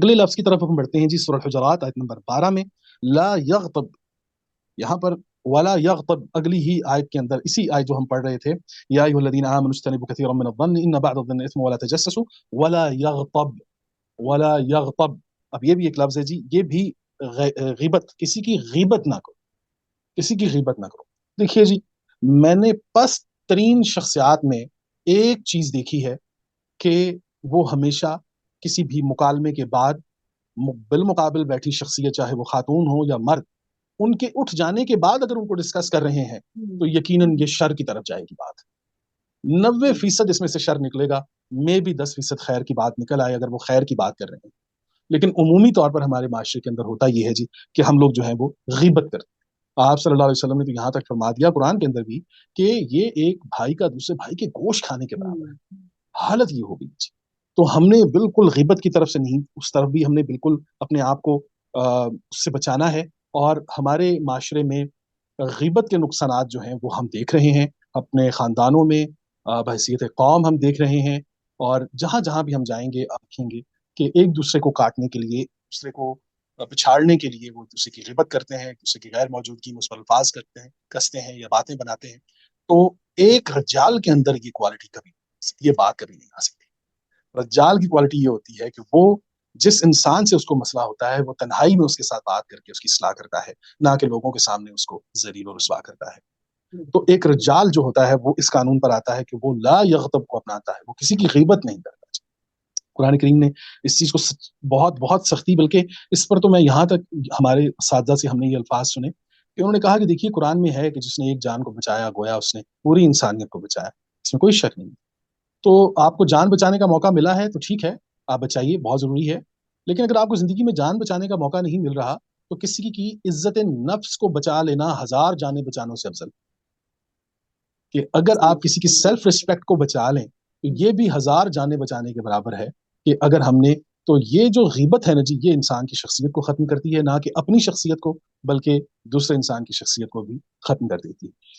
اگلے لفظ کی طرف ہم بڑھتے ہیں جی، سورہ الحجرات آیت نمبر 12 میں لا یغتب، یہاں پر ولا یغتب اگلی ہی آیت کے اندر، اسی آیت جو ہم پڑھ رہے تھے، یا ایھا الذین آمنوا اجتنبوا کثیرا من الظن ان بعض الظن اثم ولا تجسسوا ولا یغتب، ولا یغتب، اب یہ بھی ایک لفظ ہے جی، یہ بھی غیبت، کسی کی غیبت نہ کرو، کسی کی غیبت نہ کرو۔ دیکھیے جی، میں نے پست ترین شخصیات میں ایک چیز دیکھی ہے کہ وہ ہمیشہ کسی بھی مکالمے کے بعد بالمقابل بیٹھی شخصیت، چاہے وہ خاتون ہو یا مرد، ان کے اٹھ جانے کے بعد اگر ان کو ڈسکس کر رہے ہیں تو یقیناً یہ شر کی طرف جائے گی بات۔ 90% اس میں سے شر نکلے گا، میں بھی 10% خیر کی بات نکل آئے اگر وہ خیر کی بات کر رہے ہیں۔ لیکن عمومی طور پر ہمارے معاشرے کے اندر ہوتا یہ ہے جی کہ ہم لوگ جو ہیں وہ غیبت کرتے ہیں۔ آپ صلی اللہ علیہ وسلم نے تو یہاں تک فرما دیا قرآن کے اندر بھی کہ یہ ایک بھائی کا دوسرے بھائی کے گوشت کھانے کے برابر ہے۔ حالت یہ ہو گئی جی، تو ہم نے بالکل غیبت کی طرف سے نہیں، اس طرف بھی ہم نے بالکل اپنے آپ کو اس سے بچانا ہے، اور ہمارے معاشرے میں غیبت کے نقصانات جو ہیں وہ ہم دیکھ رہے ہیں، اپنے خاندانوں میں بحیثیت قوم ہم دیکھ رہے ہیں، اور جہاں جہاں بھی ہم جائیں گے آپ دیکھیں گے کہ ایک دوسرے کو کاٹنے کے لیے، دوسرے کو پچھاڑنے کے لیے وہ دوسرے کی غیبت کرتے ہیں، دوسرے کی غیر موجودگی میں اس پر الفاظ کرتے ہیں، کستے ہیں یا باتیں بناتے ہیں۔ تو ایک رجال کے اندر یہ کوالٹی کبھی، یہ بات کبھی نہیں آ سکتی۔ رجال کی کوالٹی یہ ہوتی ہے کہ وہ جس انسان سے اس کو مسئلہ ہوتا ہے وہ تنہائی میں اس کے ساتھ بات کر کے اس کی اصلاح کرتا ہے، نہ کہ لوگوں کے سامنے اس کو ذلیل و رسوا کرتا ہے۔ تو ایک رجال جو ہوتا ہے وہ اس قانون پر آتا ہے کہ وہ لا یغتب کو اپناتا ہے، وہ کسی کی غیبت نہیں کرتا۔ قرآن کریم نے اس چیز کو بہت بہت سختی، بلکہ اس پر تو میں یہاں تک ہمارے اساتذہ سے ہم نے یہ الفاظ سنے کہ انہوں نے کہا کہ دیکھیے قرآن میں ہے کہ جس نے ایک جان کو بچایا گویا اس نے پوری انسانیت کو بچایا، اس میں کوئی شک نہیں۔ تو آپ کو جان بچانے کا موقع ملا ہے تو ٹھیک ہے، آپ بچائیے، بہت ضروری ہے، لیکن اگر آپ کو زندگی میں جان بچانے کا موقع نہیں مل رہا تو کسی کی عزت نفس کو بچا لینا 1000 جانیں بچانے سے افضل، کہ اگر آپ کسی کی سیلف رسپیکٹ کو بچا لیں تو یہ بھی 1000 جانیں بچانے کے برابر ہے، کہ اگر ہم نے، تو یہ جو غیبت ہے نا جی، یہ انسان کی شخصیت کو ختم کرتی ہے، نہ کہ اپنی شخصیت کو بلکہ دوسرے انسان کی شخصیت کو بھی ختم کر دیتی ہے۔